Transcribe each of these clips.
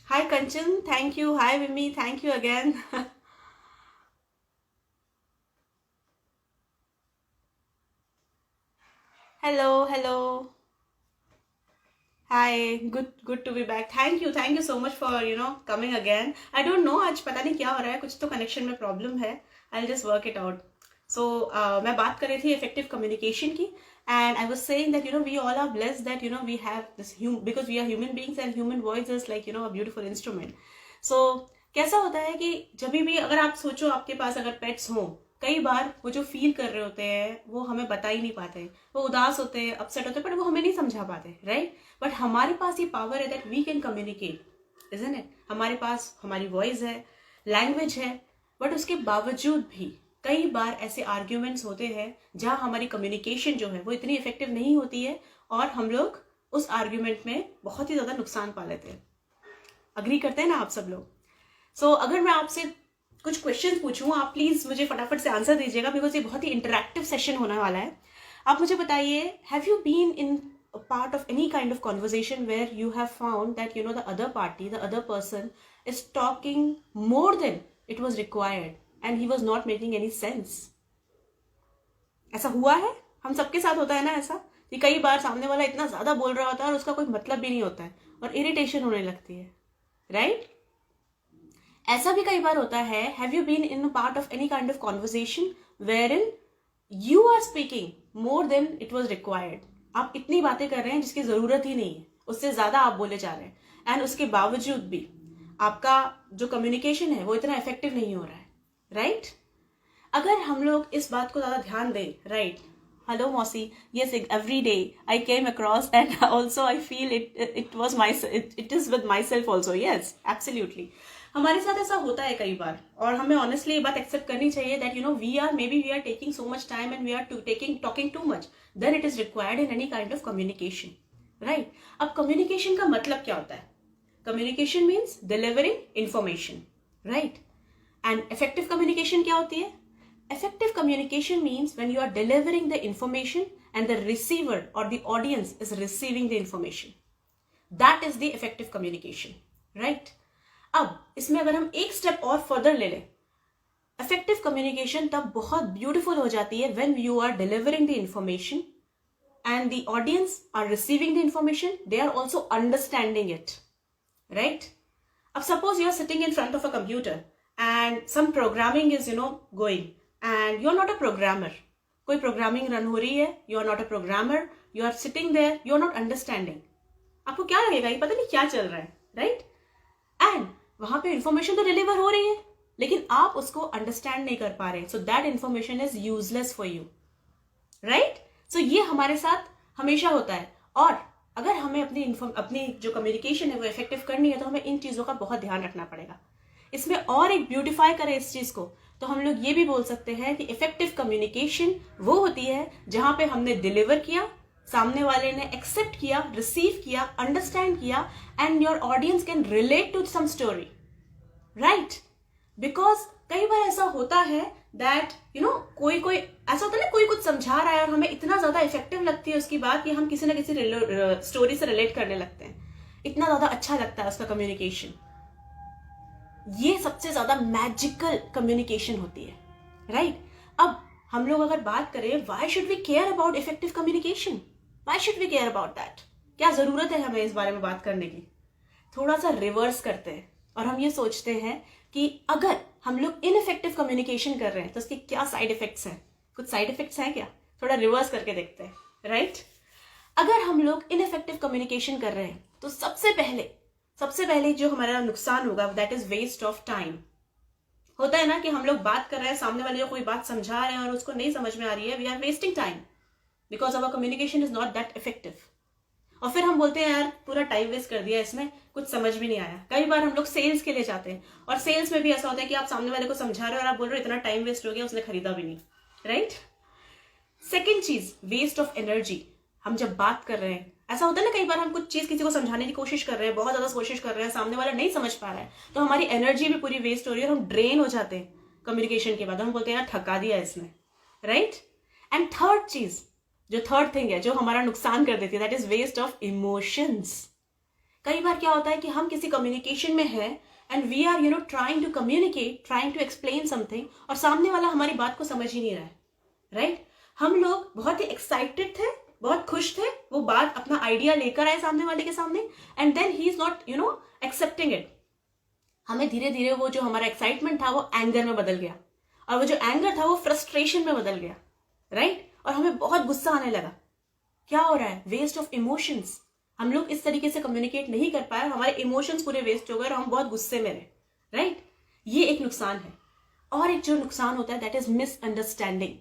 Hi Kanchan, thank you. Hi Vimi, thank you again. Hello, hello. Hi, good to be back. Thank you so much for coming again. I don't know आज पता नहीं क्या हो रहा है, कुछ तो कनेक्शन में प्रॉब्लम है. I'll just work it out. So मैं बात कर रही थी effective communication की, and I was saying that we all are blessed that we have this because we are human beings and human voice is like a beautiful instrument. So कैसा होता है कि जब भी अगर आप सोचो आपके पास अगर पेट्स हों, कई बार वो जो फील कर रहे होते हैं वो हमें बता ही नहीं पाते. वो उदास होते हैं, अपसेट होते हैं, बट वो हमें नहीं समझा पाते, राइट. बट हमारे पास ये पावर है that we can communicate, isn't it. हमारे पास हमारी वॉइस है, लैंग्वेज है, बट उसके बावजूद भी कई बार ऐसे आर्ग्यूमेंट्स होते हैं जहां हमारी कम्युनिकेशन जो है वो इतनी इफेक्टिव नहीं होती है और हम लोग उस आर्ग्यूमेंट में बहुत ही ज्यादा नुकसान पा लेते हैं. अग्री करते हैं ना आप सब लोग? सो अगर मैं आपसे कुछ क्वेश्चन पूछूं, आप प्लीज मुझे फटाफट से आंसर दीजिएगा बिकॉज ये बहुत ही इंटरैक्टिव सेशन होने वाला है. आप मुझे बताइए, have you been in part of any kind of conversation where you have found that the other party, the other person is talking more than it was required and he was not making any sense? ऐसा हुआ है? हम सबके साथ होता है ना ऐसा कि कई बार सामने वाला इतना ज्यादा बोल रहा होता है और उसका कोई मतलब भी नहीं होता है और इरिटेशन होने लगती है, राइट? ऐसा भी कई बार होता है. Have you been in part of any kind of conversation where in you are speaking more than it was required? आप इतनी बातें कर रहे हैं जिसकी जरूरत ही नहीं है, उससे ज्यादा आप बोले जा रहे हैं, एंड उसके बावजूद भी आपका जो कम्युनिकेशन है वो इतना इफेक्टिव नहीं हो रहा है, राइट? अगर हम लोग इस बात को ज्यादा ध्यान दें, राइट? हेलो मौसी, yes, every day I came across and also I feel it was my it is with my self also. Yes, absolutely. हमारे साथ ऐसा होता है कई बार और हमें ऑनेस्टली ये बात एक्सेप्ट करनी चाहिए that we are taking so much time and we are talking too much than it is required in any kind of communication, right? अब कम्युनिकेशन का मतलब क्या होता है? Communication means delivering information, right? And effective communication क्या होती है? Effective communication means when you are delivering the information and the receiver or the audience is receiving the information. That is the effective communication, right? अब इसमें अगर हम एक step और further ले लें, effective communication तब बहुत beautiful हो जाती है when you are delivering the information and the audience are receiving the information, they are also understanding it, right? अब suppose you are sitting in front of a computer and some programming is going and you are not a programmer. कोई programming run हो रही है, you are not a programmer, you are sitting there, you are not understanding. आपको क्या लगेगा, ये पता नहीं क्या चल रहा है, राइट? एंड वहां पे इंफॉर्मेशन तो डिलीवर हो रही है लेकिन आप उसको अंडरस्टैंड नहीं कर पा रहे, so that information is useless for you, right? So ये हमारे साथ हमेशा होता है. और अगर हमें अपनी जो कम्युनिकेशन है वो इफेक्टिव करनी है तो हमें इन चीजों का बहुत ध्यान रखना पड़ेगा. इसमें और एक ब्यूटिफाई करें इस चीज को तो हम लोग ये भी बोल सकते हैं कि इफेक्टिव कम्युनिकेशन वो होती है जहां पे हमने डिलीवर किया, सामने वाले ने एक्सेप्ट किया, रिसीव किया, अंडरस्टैंड किया and your audience can relate to some story, right? Because कई बार ऐसा होता है दैट कोई ऐसा होता है ना, कोई कुछ समझा रहा है और हमें इतना ज्यादा इफेक्टिव लगती है उसकी बात कि हम किसी ना किसी स्टोरी से रिलेट करने लगते हैं. इतना ज्यादा अच्छा लगता है उसका कम्युनिकेशन. ये सबसे ज्यादा मैजिकल कम्युनिकेशन होती है, राइट? अब हम लोग अगर बात करें why should we care about effective communication, why should we care about that, क्या जरूरत है हमें इस बारे में बात करने की? थोड़ा सा रिवर्स करते हैं और हम ये सोचते हैं कि अगर हम लोग इनइफेक्टिव कम्युनिकेशन कर रहे हैं तो उसके क्या साइड इफेक्ट्स हैं. कुछ साइड इफेक्ट्स हैं क्या? थोड़ा रिवर्स करके देखते हैं, राइट? अगर हम लोग इनइफेक्टिव कम्युनिकेशन कर रहे हैं तो सबसे पहले जो हमारा नुकसान होगा that is waste of time. होता है ना कि हम लोग बात कर रहे हैं, सामने वाले को कोई बात समझा रहे हैं और उसको नहीं समझ में आ रही है, we are wasting time because our communication is not that effective. और फिर हम बोलते हैं यार पूरा टाइम वेस्ट कर दिया, इसमें कुछ समझ भी नहीं आया. कई बार हम लोग सेल्स के लिए जाते हैं और सेल्स में भी ऐसा होता है कि आप सामने वाले को समझा रहे हो और आप बोल रहे हो इतना टाइम वेस्ट हो गया, उसने खरीदा भी नहीं, राइट? सेकेंड चीज, वेस्ट ऑफ एनर्जी. हम जब बात कर रहे हैं ऐसा होता है ना, कई बार हम कुछ चीज किसी को समझाने की कोशिश कर रहे हैं, बहुत ज्यादा कोशिश कर रहे हैं, सामने वाला नहीं समझ पा रहा है तो हमारी एनर्जी भी पूरी वेस्ट हो रही है और हम ड्रेन हो जाते हैं, कम्युनिकेशन के बाद, हम बोलते हैं यार थका दिया इसने, राइट। एंड थर्ड चीज, जो थर्ड थिंग है जो हमारा नुकसान कर देती है, that is waste of emotions. कई बार क्या होता है कि हम किसी कम्युनिकेशन में हैं and we are trying to communicate, trying to explain something, और सामने वाला हमारी बात को समझ ही नहीं रहा है, राइट। हम लोग बहुत ही एक्साइटेड थे, बहुत खुश थे, वो बात अपना आइडिया लेकर आए सामने वाले के सामने, and then he is not accepting it. हमें धीरे धीरे वो जो हमारा एक्साइटमेंट था वो एंगर में बदल गया, और वो जो एंगर था वो फ्रस्ट्रेशन में बदल गया, राइट। और हमें बहुत गुस्सा आने लगा। क्या हो रहा है? Waste of emotions. हम लोग इस तरीके से कम्युनिकेट नहीं कर पाए, हमारे इमोशंस पूरे वेस्ट हो गए और हम बहुत गुस्से में रहे, राइट। ये एक नुकसान है। और एक जो नुकसान होता है दैट इज मिसअंडरस्टैंडिंग।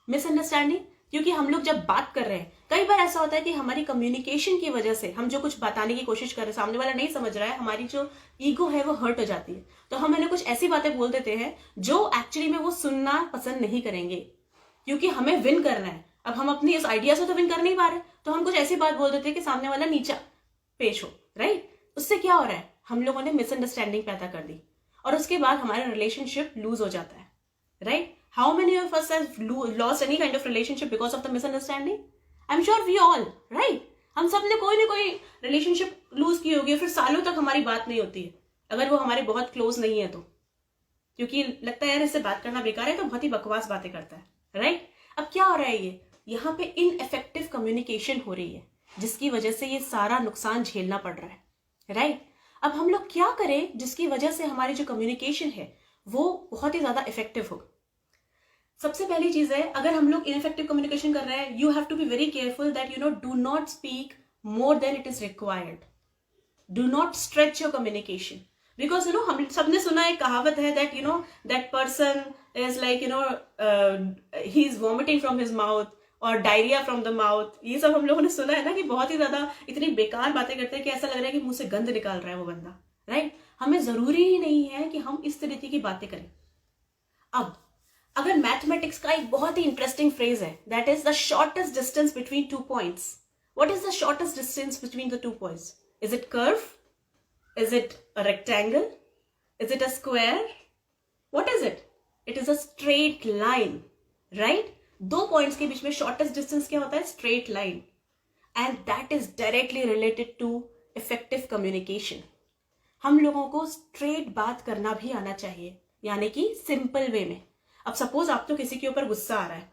मिसअंडरस्टैंडिंग क्योंकि हम लोग जब बात कर रहे हैं, कई बार ऐसा होता है कि हमारी कम्युनिकेशन की वजह से हम जो कुछ बताने की कोशिश कर रहे हैं, सामने वाला नहीं समझ रहा है, हमारी जो ईगो है वो हर्ट हो जाती है, तो हम उन्हें कुछ ऐसी बातें बोल देते हैं जो एक्चुअली में वो सुनना पसंद नहीं करेंगे, क्योंकि हमें विन करना है। अब हम अपनी इस आइडिया से तो विन कर नहीं पा रहे, तो हम कुछ ऐसी बात बोल देते हैं कि सामने वाला नीचा पेश हो, राइट। उससे क्या हो रहा है? हम लोगों ने मिसअंडरस्टैंडिंग पैदा कर दी, और उसके बाद हमारा रिलेशनशिप लूज हो जाता है, right. How many of us have lost any kind of relationship because of the misunderstanding? I'm sure we all, right? हम सब ने कोई ना कोई रिलेशनशिप लूज की होगी, फिर सालों तक हमारी बात नहीं होती है, अगर वो हमारे बहुत क्लोज नहीं है तो, क्योंकि लगता है यार इससे बात करना बेकार है, तो बहुत ही बकवास बातें करता है, राइट। अब क्या हो रहा है? ये यहाँ पे इनइफेक्टिव कम्युनिकेशन हो रही है, जिसकी वजह से ये सारा नुकसान झेलना पड़ रहा है, राइट। अब हम लोग क्या करें जिसकी वजह से हमारी जो कम्युनिकेशन है वो बहुत ही ज्यादा इफेक्टिव हो? सबसे पहली चीज है, अगर हम लोग इनफेक्टिव कम्युनिकेशन कर रहे हैं, you have to be very careful that do not speak more than it is required. Do not stretch your communication, because हम सबने सुना एक कहावत है that that person is like he is vomiting from his mouth और diarrhoea from the mouth. ये सब हम लोगों ने सुना है ना, कि बहुत ही ज्यादा इतनी बेकार बातें करते हैं कि ऐसा लग रहा है कि मुंह से गंद निकाल रहा है वो बंदा, राइट। हमें जरूरी ही नहीं है कि हम इस तरीके की बातें करें। अब अगर मैथमेटिक्स का एक बहुत ही इंटरेस्टिंग फ्रेज है, that is the shortest distance between 2 points. What is the shortest distance between the 2 points? Is it curve? Is it a rectangle? Is it a square? What is it? It is a straight line, right? 2 points के बीच में shortest distance क्या होता है? Straight line. And that is directly related to effective communication. हम लोगों को straight बात करना भी आना चाहिए, यानी कि simple way में। अब सपोज आप तो किसी के ऊपर गुस्सा आ रहा है,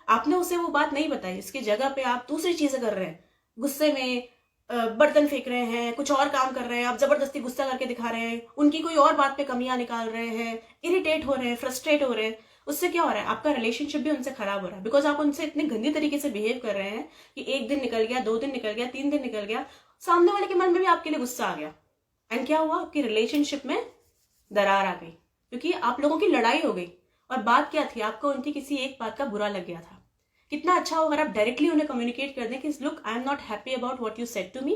आपने उसे वो बात नहीं बताई, इसकी जगह पे आप दूसरी चीजें कर रहे हैं, गुस्से में बर्तन फेंक रहे हैं, कुछ और काम कर रहे हैं, आप जबरदस्ती गुस्सा करके दिखा रहे हैं, उनकी कोई और बात पे कमियां निकाल रहे हैं, इरिटेट हो रहे हैं, फ्रस्ट्रेट हो रहे हैं। उससे क्या हो रहा है? आपका रिलेशनशिप भी उनसे खराब हो रहा है, बिकॉज आप उनसे इतने गंदी तरीके से बिहेव कर रहे हैं कि 1 दिन निकल गया, 2 दिन निकल गया, 3 दिन निकल गया, सामने वाले के मन में भी आपके लिए गुस्सा आ गया, एंड क्या हुआ? आपकी रिलेशनशिप में दरार आ गई, क्योंकि आप लोगों की लड़ाई हो गई। और बात क्या थी? आपको उनकी किसी एक बात का बुरा लग गया था। कितना अच्छा हो अगर आप डायरेक्टली उन्हें कम्युनिकेट कर दें कि look, I am not happy about what you said to me,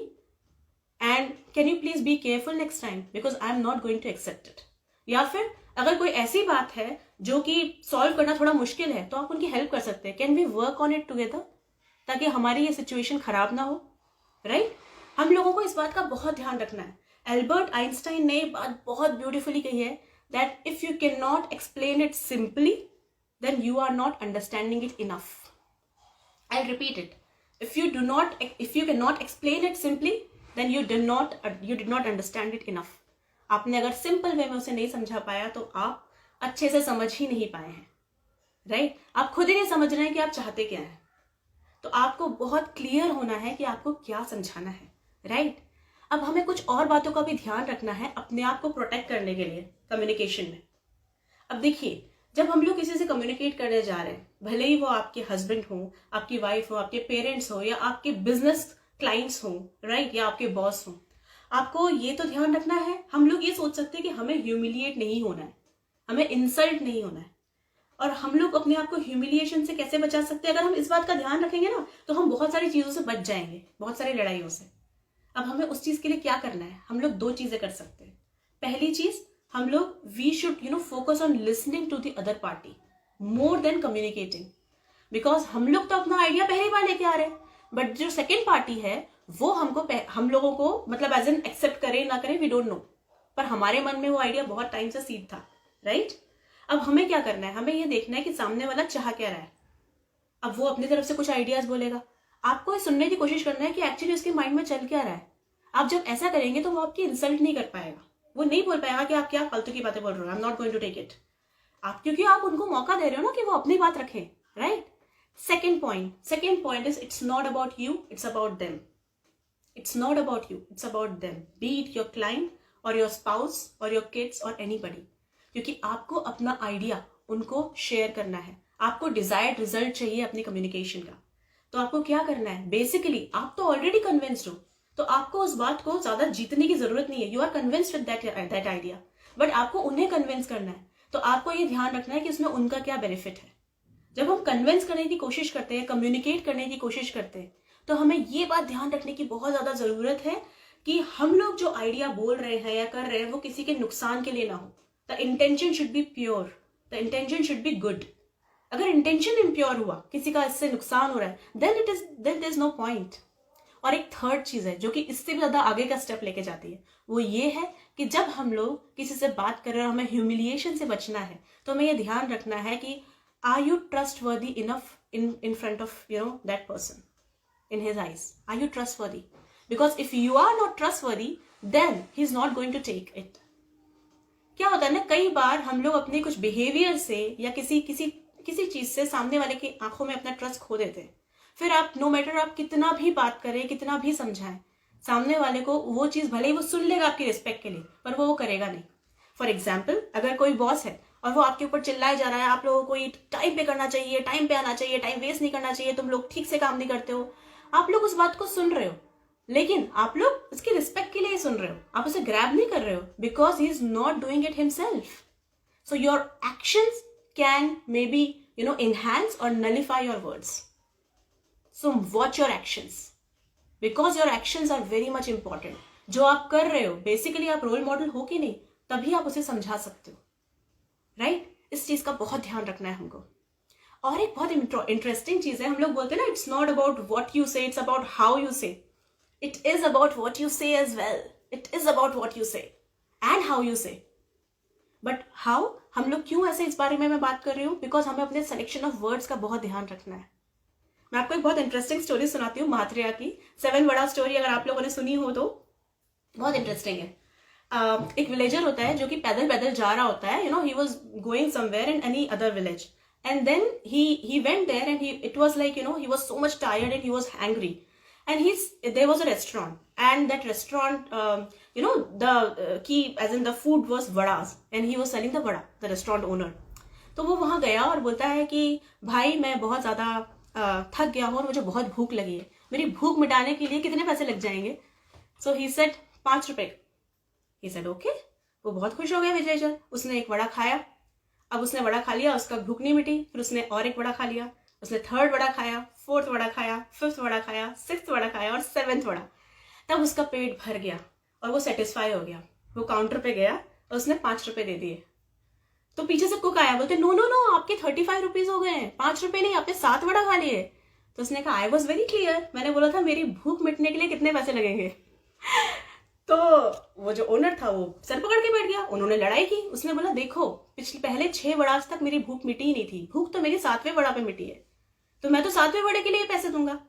and can you please be careful next time because I am not going to accept it. या फिर अगर कोई ऐसी बात है जो कि सॉल्व करना थोड़ा मुश्किल है, तो आप उनकी हेल्प कर सकते हैं। Can we work on it together, ताकि हमारी ये सिचुएशन खराब ना हो, राइट। हम लोगों को इस बात का बहुत ध्यान रखना है। एल्बर्ट आइंस्टाइन ने बात बहुत ब्यूटीफुली कही है that if you cannot explain it simply, then you are not understanding it enough. I'll repeat it. If you cannot explain it simply, then you did not understand it enough. आपने अगर simple way में उसे नहीं समझा पाया, तो आप अच्छे से समझ ही नहीं पाए हैं, राइट। आप खुद ही नहीं समझ रहे हैं कि आप चाहते क्या हैं, तो आपको बहुत क्लियर होना है कि आपको क्या समझाना है, राइट। अब हमें कुछ और बातों का भी ध्यान रखना है अपने आप को प्रोटेक्ट करने के लिए कम्युनिकेशन में। अब देखिए, जब हम लोग किसी से कम्युनिकेट करने जा रहे हैं, भले ही वो आपके हस्बैंड हो, आपकी वाइफ हो, आपके पेरेंट्स हो, या आपके बिजनेस क्लाइंट्स हो, राइट, या आपके बॉस हो, आपको ये तो ध्यान रखना है, हम लोग ये सोच सकते हैं कि हमें ह्यूमिलिएट नहीं होना है, हमें इंसल्ट नहीं होना है। और हम लोग अपने आप को ह्यूमिलिएशन से कैसे बचा सकते हैं? अगर हम इस बात का ध्यान रखेंगे ना, तो हम बहुत सारी चीजों से बच जाएंगे, बहुत सारी लड़ाइयों से। अब हमें उस चीज के लिए क्या करना है? हम लोग 2 चीजें कर सकते हैं। पहली चीज, हम लोग we should focus on listening to the other party more than communicating, because हम लोग तो अपना आइडिया पहली बार लेके आ रहे हैं, बट जो सेकेंड पार्टी है वो हम लोगों को मतलब एज एन एक्सेप्ट करे ना करे, वी डोंट नो, पर हमारे मन में वो आइडिया बहुत टाइम से सीड था, राइट। अब हमें क्या करना है, हमें ये देखना है कि सामने वाला चाह क्या रहा है। अब वो अपनी तरफ से कुछ आइडियाज बोलेगा, आपको सुनने की कोशिश करना है कि एक्चुअली उसके माइंड में चल क्या रहा है। आप जब ऐसा करेंगे तो वो आपकी इंसल्ट नहीं कर पाएगा, वो नहीं बोल पाएगा कि आप क्या फालतू की बातें बोल रहे हो, I am not going to take it. आप, क्योंकि आप उनको मौका दे रहे हो ना कि वो अपनी बात रखें, right. Second point is it's not about you, it's about them. It's not about you, it's about them, B it your client और योर स्पाउस और योर किड्स और एनीबडी। क्योंकि आपको अपना आइडिया उनको शेयर करना है, आपको डिजायर्ड रिजल्ट चाहिए अपनी कम्युनिकेशन का। तो आपको क्या करना है, बेसिकली आप तो ऑलरेडी कन्विंस्ड हो, तो आपको उस बात को ज्यादा जीतने की जरूरत नहीं है। You are convinced with that idea, but आपको उन्हें कन्विंस करना है। तो आपको ये ध्यान रखना है कि उसमें उनका क्या बेनिफिट है। जब हम कन्विंस करने की कोशिश करते हैं, कम्युनिकेट करने की कोशिश करते हैं, तो हमें ये बात ध्यान रखने की बहुत ज्यादा जरूरत है कि हम लोग जो आइडिया बोल रहे हैं या कर रहे हैं वो किसी के नुकसान के लिए ना हो। The intention should be pure, the intention should be good. अगर इंटेंशन इम्प्योर हुआ, किसी का इससे नुकसान हो रहा है, then there is no point. और एक थर्ड चीज है जो कि इससे भी ज्यादा आगे का स्टेप लेके जाती है, वो ये है कि जब हम लोग किसी से बात कर रहे हैं और हमें ह्यूमिलिएशन से बचना है, तो हमें ये ध्यान रखना है कि are you trustworthy enough in front of that person, in his eyes? Are you trustworthy? Because if you are not trustworthy, then he's not going to take it. क्या होता है ना, कई बार हम लोग अपने कुछ बिहेवियर से या किसी चीज से सामने वाले की आंखों में अपना ट्रस्ट खो देते हैं। फिर आप नो मैटर आप कितना भी बात करें, कितना भी समझाएं, सामने वाले को वो चीज भले ही वो सुन लेगा आपकी रिस्पेक्ट के लिए, पर वो करेगा नहीं। फॉर एग्जाम्पल, अगर कोई बॉस है और वो आपके ऊपर चिल्लाए जा रहा है, आप लोगों को ये टाइम पे करना चाहिए, टाइम पे आना चाहिए, टाइम वेस्ट नहीं करना चाहिए, तुम लोग ठीक से काम नहीं करते हो, आप लोग उस बात को सुन रहे हो, लेकिन आप लोग उसकी रिस्पेक्ट के लिए सुन रहे हो, आप उसे ग्रैब नहीं कर रहे हो, because he is not doing it himself. So your actions can may be enhance or nullify your words. So watch your actions, because your actions are very much important. जो आप कर रहे हो, बेसिकली आप रोल मॉडल हो कि नहीं, तभी आप उसे समझा सकते हो, राइट? इस चीज का बहुत ध्यान रखना है हमको। और एक बहुत इंटरेस्टिंग चीज है, हम लोग बोलते हैं ना, it's not about what you say, it's about how you say. It is about what you say as well, it is about what you say and how you say. But how, हम लोग क्यों ऐसे इस बारे में मैं बात कर रही हूँ, बिकॉज हमें अपने सिलेक्शन ऑफ वर्ड्स का बहुत ध्यान रखना है। मैं आपको एक बहुत इंटरेस्टिंग स्टोरी सुनाती हूँ, महात्रेया की 7 वड़ा स्टोरी। अगर आप लोगों ने सुनी हो तो बहुत इंटरेस्टिंग है। एक विलेजर होता है जो कि पैदल पैदल जा रहा होता है, he was going somewhere in any other village, and then he went there and it was like, he was so much tired and he was hungry, and there was a restaurant, and that restaurant, the key as in the food was vadas, and he was selling the vada, the restaurant owner. तो वो वहां गया और बोलता है कि भाई मैं बहुत ज्यादा थक गया हूँ और मुझे बहुत भूख लगी है, मेरी भूख मिटाने के लिए कितने पैसे लग जाएंगे? सो ही सेड 5 रुपए। He said okay. वो बहुत खुश हो गया विजयचर, उसने एक वड़ा खाया। अब उसने वड़ा खा लिया, उसका भूख नहीं मिटी, फिर उसने और एक वड़ा खा लिया, उसने 3rd वड़ा खाया, 4th वड़ा खाया, 5th वड़ा खाया, 6th वड़ा खाया और 7th वड़ा। तब उसका पेट भर गया और वो सेटिस्फाई हो गया। वो काउंटर पे गया और उसने 5 रुपए दे दिए। तो पीछे से कुक आया, बोलते नो नो नो, आपके 35 रुपीज हो गए हैं, 5 रुपए नहीं, आपने 7 वड़ा खा लिए। तो उसने कहा आई वॉज वेरी क्लियर, मैंने बोला था मेरी भूख मिटने के लिए कितने पैसे लगेंगे। तो वो जो ओनर था वो सर पकड़ के बैठ गया। उन्होंने लड़ाई की, उसने बोला देखो पहले 6 वड़ास तक मेरी भूख मिटी ही नहीं थी, भूख तो मेरी 7वें वड़ा पे मिटी है, तो मैं तो 7वें वड़े के लिए पैसे दूंगा।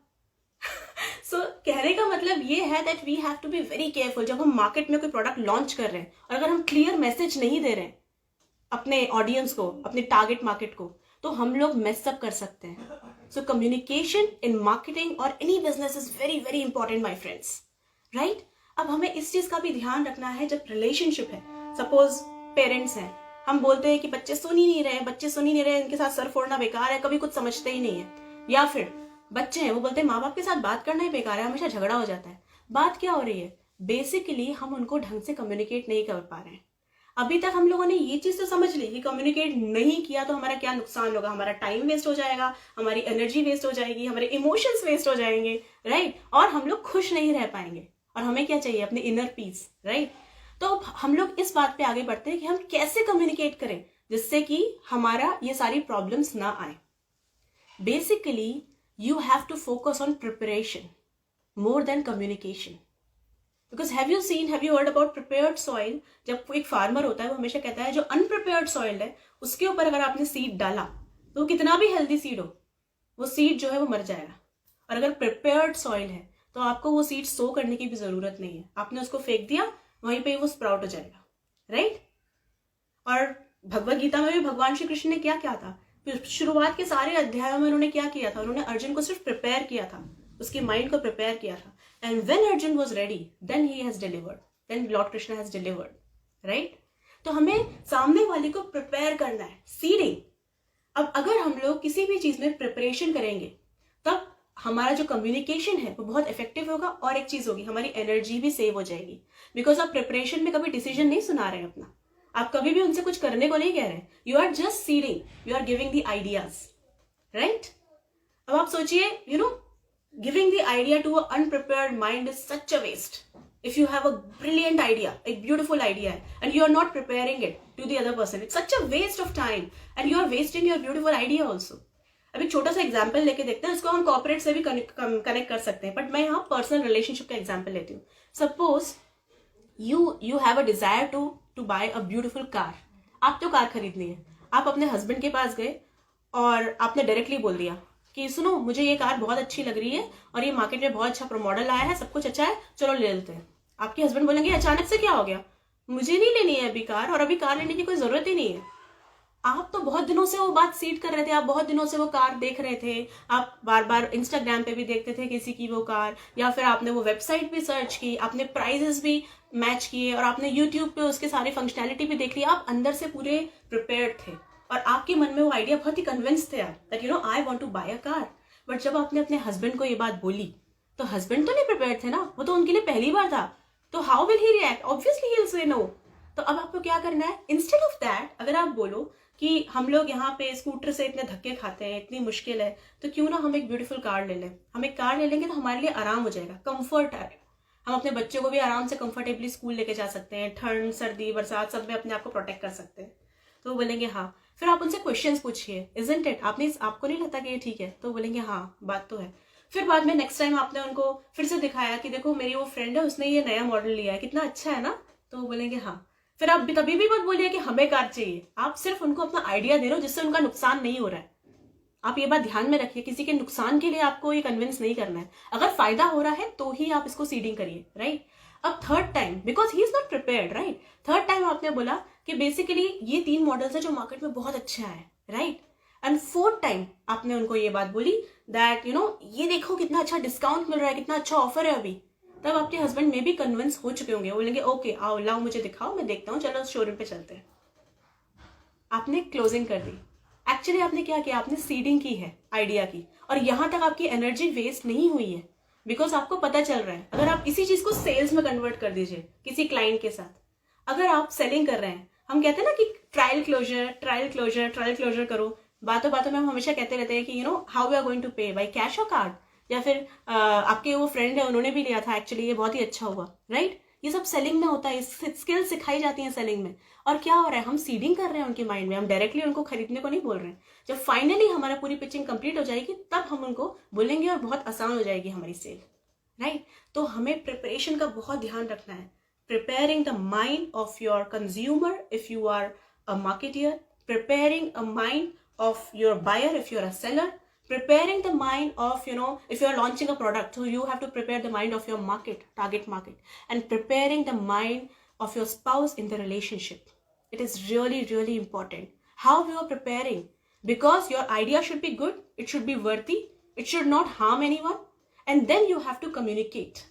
सो कहने का मतलब ये है that we have to be very careful. जब हम मार्केट में कोई प्रोडक्ट लॉन्च कर रहे हैं और अगर हम क्लियर मैसेज नहीं दे रहे हैं अपने ऑडियंस को, अपने टारगेट मार्केट को, तो हम लोग मेसअप कर सकते हैं। सो कम्युनिकेशन इन मार्केटिंग और any business is very very important my friends, right? अब हमें इस चीज का भी ध्यान रखना है जब रिलेशनशिप है। सपोज पेरेंट्स हैं, हम बोलते हैं कि बच्चे सुन ही नहीं रहे, इनके साथ सर फोड़ना बेकार है, कभी कुछ समझते ही नहीं है। या फिर बच्चे हैं, वो बोलते हैं माँ बाप के साथ बात करना ही बेकार है, हमेशा झगड़ा हो जाता है। बात क्या हो रही है? बेसिकली हम उनको ढंग से कम्युनिकेट नहीं कर पा रहे हैं। अभी तक हम लोगों ने ये चीज तो समझ ली कि कम्युनिकेट नहीं किया तो हमारा क्या नुकसान होगा, हमारा टाइम वेस्ट हो जाएगा, हमारी एनर्जी वेस्ट हो जाएगी, हमारे इमोशंस वेस्ट हो जाएंगे, राइट? और हम लोग खुश नहीं रह पाएंगे। और हमें क्या चाहिए? अपनी इनर पीस, राइट? तो हम लोग इस बात पे आगे बढ़ते हैं कि हम कैसे कम्युनिकेट करें जिससे कि हमारा ये सारी प्रॉब्लम्स ना आए। Basically you have to focus on preparation more than communication. Because have you heard about prepared soil? जब एक फार्मर होता है वो हमेशा कहता है जो अनप्रिपेयर्ड सॉइल है उसके ऊपर अगर आपने सीड डाला तो कितना भी हेल्दी सीड हो, वो सीड जो है वो मर जाएगा। और अगर प्रिपेयर्ड सॉइल है तो आपको वो सीड सो करने की भी जरूरत नहीं है, आपने उसको फेंक दिया, वहीं पे वो स्प्राउट हो जाएगा, राइट? और भगवत गीता में भी भगवान श्री कृष्ण ने क्या किया था? शुरुआत के सारे अध्यायों में उन्होंने क्या किया था? उन्होंने अर्जुन को सिर्फ प्रिपेयर किया था, उसके माइंड को प्रिपेयर किया था। And when Arjun was ready then he has delivered, then lord Krishna has delivered, right? तो हमें सामने वाले को प्रिपेयर करना है, सीडिंग। अब अगर हम लोग किसी भी चीज में प्रिपरेशन करेंगे तब हमारा जो कम्युनिकेशन है वो बहुत इफेक्टिव होगा। और एक चीज होगी, हमारी एनर्जी भी सेव हो जाएगी। बिकॉज आप प्रिपरेशन में कभी डिसीजन नहीं सुना रहे हैं अपना, आप कभी भी उनसे कुछ करने को नहीं कह रहे, you are just seeding, you are giving the ideas, right? अब आप सोचिए, you know, giving the idea to a unprepared mind is such a waste. If you have a brilliant idea, a beautiful idea, and you are not preparing it to the other person, it's such a waste of time, and you are wasting your beautiful idea also. अब एक छोटा सा example लेके देखते हैं, इसको हम corporate से भी कनेक्ट कर सकते हैं, बट मैं यहाँ पर्सनल रिलेशनशिप का एग्जाम्पल लेती हूँ. Suppose you have a desire to buy a beautiful car. आपको कार खरीदनी है, आप अपने हस्बैंड के पास गए और आपने डायरेक्टली बोल दिया कि सुनो मुझे ये कार बहुत अच्छी लग रही है और ये मार्केट में बहुत अच्छा मॉडल आया है, सब कुछ अच्छा है, चलो ले लेते हैं. आपके हस्बैंड बोलेंगे अचानक से क्या हो गया, मुझे नहीं लेनी है अभी कार, और अभी कार लेने की कोई जरूरत ही नहीं है. आप तो बहुत दिनों से वो बात सीड कर रहे थे, आप बहुत दिनों से वो कार देख रहे थे, आप बार बार इंस्टाग्राम पे भी देखते थे किसी की वो कार, या फिर आपने वो वेबसाइट भी सर्च की, आपने प्राइजेस भी मैच किए, और आपने यूट्यूब पे उसके सारी फंक्शनैलिटी भी देख ली. आप अंदर से पूरे प्रिपेयर्ड थे और आपके मन में वो आइडिया बहुत ही कन्विंस थे आप that you know I want to buy a car. But जब आपने अपने हस्बैंड को ये बात बोली तो हस्बैंड तो नहीं प्रिपेयर्ड थे ना, वो तो उनके लिए पहली बार था, तो how will he react? Obviously he will say no. तो अब आपको क्या करना है, इंस्टेड ऑफ दैट अगर आप बोलो कि हम लोग यहाँ पे स्कूटर से इतने धक्के खाते हैं, इतनी मुश्किल है, तो क्यों ना हम एक ब्यूटीफुल कार ले लें. हम एक कार ले लेंगे तो हमारे लिए आराम हो जाएगा, कंफर्ट है. हम अपने बच्चों को भी आराम से कंफर्टेबली स्कूल लेके जा सकते हैं, ठंड सर्दी बरसात सब में अपने आप को प्रोटेक्ट कर सकते हैं. तो वो बोलेंगे हाँ. फिर आप उनसे क्वेश्चंस पूछिए, इजंट इट, आपको नहीं लगता कि ये ठीक है? तो बोलेंगे हाँ बात तो है. फिर बाद में नेक्स्ट टाइम आपने उनको फिर से दिखाया कि देखो मेरी वो फ्रेंड है, उसने ये नया मॉडल लिया है, कितना अच्छा है ना, तो वो बोलेंगे हाँ. फिर आप तभी भी मत बोलिए कि हमें कार चाहिए, आप सिर्फ उनको अपना आइडिया दे रहे हो जिससे उनका नुकसान नहीं हो रहा है. आप ये बात ध्यान में रखिए, किसी के नुकसान के लिए आपको ये कन्विंस नहीं करना है. अगर फायदा हो रहा है तो ही आप इसको सीडिंग करिए, राइट? अब third time, because he is not prepared, right? Third time आपने बोला कि बेसिकली ये 3 मॉडल्स है जो मार्केट में बहुत अच्छा है, राइट? एंड फोर्थ टाइम आपने उनको ये बात बोली दैट यू नो ये देखो कितना अच्छा डिस्काउंट मिल रहा है, कितना अच्छा ऑफर है अभी. तब आपके हस्बैंड में भी कन्विंस हो चुके होंगे, बोलेंगे ओके आओ लाओ मुझे दिखाओ, मैं देखता हूँ, चलो शोरूम पे चलते हैं. आपने क्लोजिंग कर दी. एक्चुअली आपने क्या किया, आपने सीडिंग की है आइडिया की, और यहां तक आपकी एनर्जी वेस्ट नहीं हुई है बिकॉज आपको पता चल रहा है. अगर आप इसी चीज को सेल्स में कन्वर्ट कर दीजिए किसी क्लाइंट के साथ, अगर आप सेलिंग कर रहे हैं, हम कहते हैं ना कि ट्रायल क्लोजर करो. बातों बातों में हम हमेशा कहते रहते हैं कि you know how we are going to pay, by cash और कार्ड, या फिर आपके वो फ्रेंड है उन्होंने भी लिया था, एक्चुअली ये बहुत ही अच्छा हुआ, राइट? ये सब सेलिंग में होता है, स्किल्स सिखाई जाती हैं सेलिंग में. और क्या हो रहा है, हम सीडिंग कर रहे हैं उनके माइंड में, हम डायरेक्टली उनको खरीदने को नहीं बोल रहे हैं. जब फाइनली हमारा पूरी पिचिंग कंप्लीट हो जाएगी तब हम उनको बोलेंगे और बहुत आसान हो जाएगी हमारी सेल, राइट? तो हमें प्रिपरेशन का बहुत ध्यान रखना है. Preparing the mind of your consumer if you are a marketer, preparing a mind of your buyer if you're a seller, preparing the mind of, you know, if you're launching a product, so you have to prepare the mind of your target market, and preparing the mind of your spouse in the relationship. It is really really important how you are preparing, because your idea should be good, it should be worthy, it should not harm anyone, and then you have to communicate.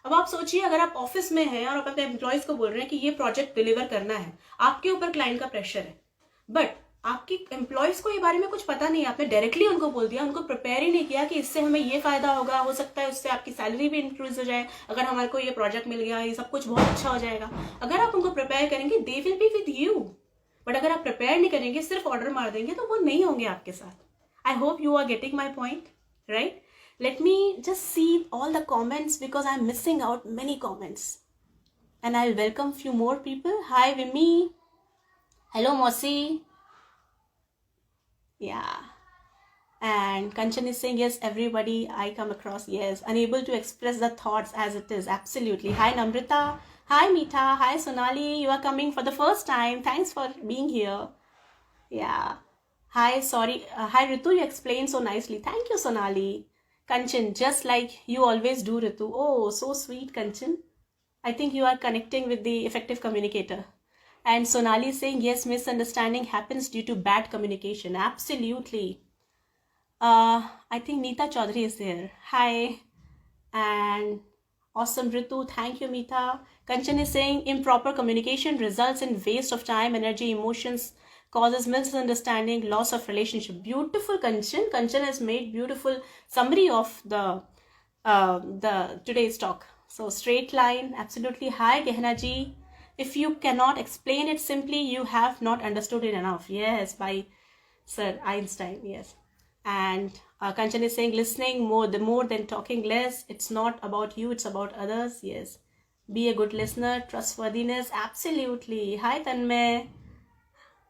अब आप सोचिए, अगर आप office में हैं और आप अपने एम्प्लॉयज को बोल रहे हैं कि ये प्रोजेक्ट डिलीवर करना है, आपके ऊपर क्लाइंट का प्रेशर है, बट आपकी एम्प्लॉयज को ये बारे में कुछ पता नहीं है, आपने डायरेक्टली उनको बोल दिया, उनको प्रिपेयर ही नहीं किया कि इससे हमें ये फायदा होगा, हो सकता है उससे आपकी सैलरी भी इंक्रीज हो जाए, अगर हमारे को ये प्रोजेक्ट मिल गया ये सब कुछ बहुत अच्छा हो जाएगा. अगर आप उनको प्रिपेयर करेंगे they will be with you, but अगर आप प्रिपेयर नहीं करेंगे, सिर्फ ऑर्डर मार देंगे, तो वो नहीं होंगे आपके साथ. I hope you are getting my point, right? Let me just see all the comments because I am missing out many comments and I welcome few more people. Hi Vimi, hello मौसी. Yeah. And Kanchan is saying, yes, everybody I come across, yes, unable to express the thoughts as it is. Absolutely. Hi, Namrita. Hi, Meeta. Hi, Sonali. You are coming for the first time. Thanks for being here. Yeah. Hi, sorry. Hi, Ritu. You explained so nicely. Thank you, Sonali. Kanchan, just like you always do, Ritu. Oh, so sweet, Kanchan. I think you are connecting with the effective communicator. And Sonali is saying, yes, misunderstanding happens due to bad communication. Absolutely. I think Neeta Chaudhary is there. Hi. And awesome, Ritu. Thank you, Meeta. Kanchan is saying improper communication results in waste of time, energy, emotions, causes misunderstanding, loss of relationship. Beautiful, Kanchan. Kanchan has made beautiful summary of the today's talk. So straight line, absolutely. Hi, Gehna ji. If you cannot explain it simply, you have not understood it enough. Yes, by Sir Einstein. Yes. And Kanchan is saying listening more than talking less. It's not about you, it's about others. Yes. Be a good listener. Trustworthiness. Absolutely. Hi, Tanmay.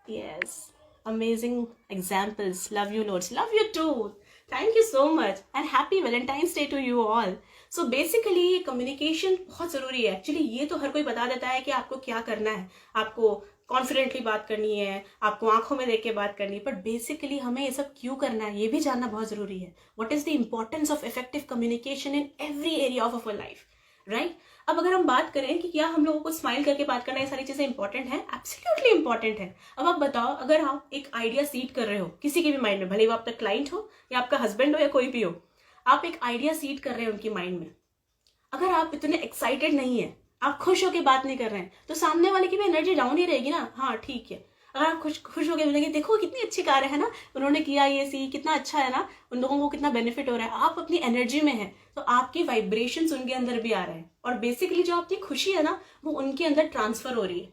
Yes. Amazing examples. Love you, Lords. Love you too. Thank you so much. And happy Valentine's Day to you all. So basically communication बहुत ज़रूरी है. Actually ये तो हर कोई बता देता है कि आपको क्या करना है. आपको कॉन्फिडेंटली बात करनी है, आपको आंखों में देख के बात करनी है, बट बेसिकली हमें ये सब क्यों करना है ये भी जानना बहुत जरूरी है. What is the importance of effective communication in every area of our life, right. अब अगर हम बात करें कि क्या हम लोगों को स्माइल करके बात करना, ये सारी चीजें इंपॉर्टेंट है, एब्सोल्युटली इंपॉर्टेंट है. अब आप बताओ, अगर आप एक आइडिया सीड कर रहे हो किसी के भी माइंड में, भले वो आपका क्लाइंट हो या आपका हस्बैंड हो या कोई भी हो, आप एक आइडिया सीड कर रहे हो उनकी माइंड में, अगर आप इतने एक्साइटेड नहीं है, आप खुश होकर बात नहीं कर रहे हैं, तो सामने वाले की भी एनर्जी डाउन ही रहेगी ना. हाँ ठीक है, अगर आप खुश होकर बोलेंगे देखो कितनी अच्छी कार है ना, उन्होंने किया ये सी, कितना अच्छा है ना, उन लोगों को कितना बेनिफिट हो रहा है, आप अपनी एनर्जी में है, तो आपकी वाइब्रेशंस उनके अंदर भी आ रहे हैं, और बेसिकली जो आपकी खुशी है ना वो उनके अंदर ट्रांसफर हो रही है,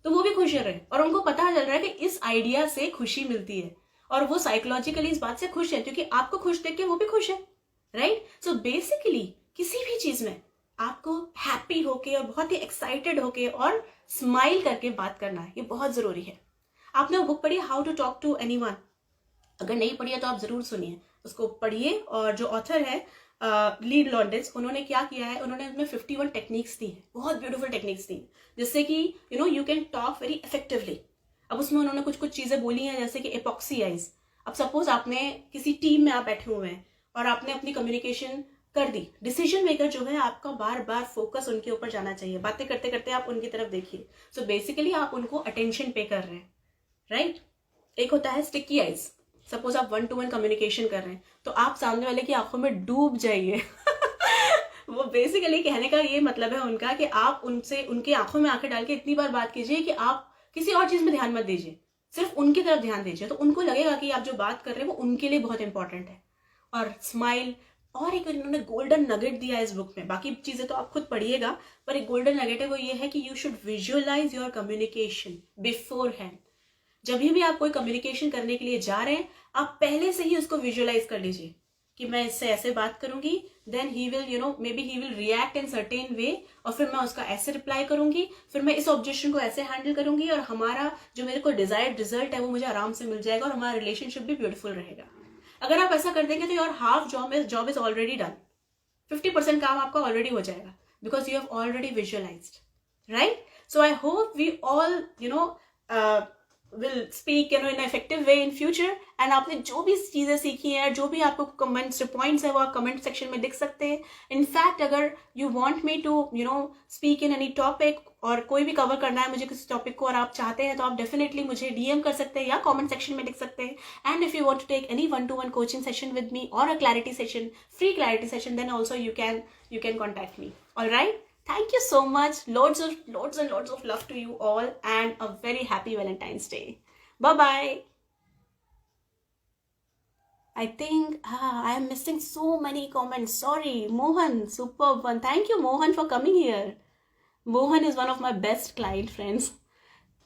तो वो भी खुश हो रहे हैं और उनको पता चल रहा है कि इस आइडिया से खुशी मिलती है, और वो साइकोलॉजिकली इस बात से खुश है क्योंकि आपको खुश देख के वो भी खुश है, राइट. सो बेसिकली किसी भी चीज में आपको हैप्पी होके और बहुत ही एक्साइटेड होके और स्माइल करके बात करना है, ये बहुत जरूरी है. आपने वो बुक पढ़ी how to talk to anyone? अगर नहीं पढ़ी है तो आप जरूर सुनिए, उसको पढ़िए. और जो ऑथर है लीड लॉन्डेस, उन्होंने क्या किया है, उन्होंने उसमें 51 टेक्निक्स दी है, बहुत ब्यूटीफुल टेक्निक्स दी, जिससे कि you can talk very effectively. अब उसमें उन्होंने कुछ चीजें बोली हैं, जैसे कि एपॉक्सी आइज. अब सपोज आपने किसी टीम में आप बैठे हुए हैं और आपने अपनी कम्युनिकेशन कर दी, डिसीजन मेकर जो है आपका बार बार फोकस उनके ऊपर जाना चाहिए, बातें करते करते आप उनकी तरफ देखिए. सो बेसिकली आप उनको अटेंशन पे कर रहे हैं, राइट. एक होता है स्टिकी आइज. सपोज आप 1-to-1 कम्युनिकेशन कर रहे हैं, तो आप सामने वाले की आंखों में डूब जाइए. वो बेसिकली कहने का ये मतलब है उनका कि आप उनसे उनकी आंखों में आंखें डाल के इतनी बार बात कीजिए कि आप किसी और चीज में ध्यान मत दीजिए, सिर्फ उनकी तरफ ध्यान दीजिए, तो उनको लगेगा कि आप जो बात कर रहे हैं वो उनके लिए बहुत इंपॉर्टेंट है. और स्माइल. और एक इन्होंने गोल्डन नगेट दिया है इस बुक में, बाकी चीजें तो आप खुद पढ़िएगा, पर एक गोल्डन नगेट है वो ये है कि you should visualise your communication beforehand. जब भी आप कोई कम्युनिकेशन करने के लिए जा रहे हैं, आप पहले से ही उसको विजुअलाइज कर लीजिए कि मैं इससे ऐसे बात करूंगी, then he will maybe he will react in certain way, और फिर मैं उसका ऐसे रिप्लाई करूंगी, फिर मैं इस ऑब्जेक्शन को ऐसे हैंडल करूंगी, और हमारा जो मेरे को डिजायर्ड रिजल्ट है वो मुझे आराम से मिल जाएगा, और हमारा रिलेशनशिप भी ब्यूटीफुल रहेगा. अगर आप ऐसा कर देंगे तो your half job is already done. 50% काम आपका ऑलरेडी हो जाएगा, because you have already visualised, right. So I hope we all will speak in an effective way in future. and आपने जो भी चीजें सीखी हैं, जो भी आपको कमेंट्स पॉइंट्स है, वो आप कमेंट सेक्शन में लिख सकते हैं. इनफैक्ट अगर you want me to speak in any topic, और कोई भी कवर करना है मुझे किसी टॉपिक को, और आप चाहते हैं तो आप डेफिनेटली मुझे डीएम कर सकते हैं या कमेंट सेक्शन में लिख सकते हैं. And if you want to take any 1-to-1 coaching session with me और a clarity session, free clarity session, then also you can contact me. Alright. Thank you so much. Loads and loads of love to you all, and a very happy Valentine's Day. Bye-bye. I think I am missing so many comments. Sorry. Mohan, superb one. Thank you, Mohan, for coming here. Mohan is one of my best client friends.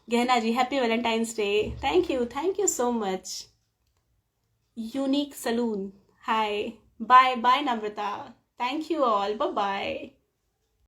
Gehna ji, happy Valentine's Day. Thank you so much. Unique Saloon. Hi. Bye, Namrata. Thank you all. Bye-bye.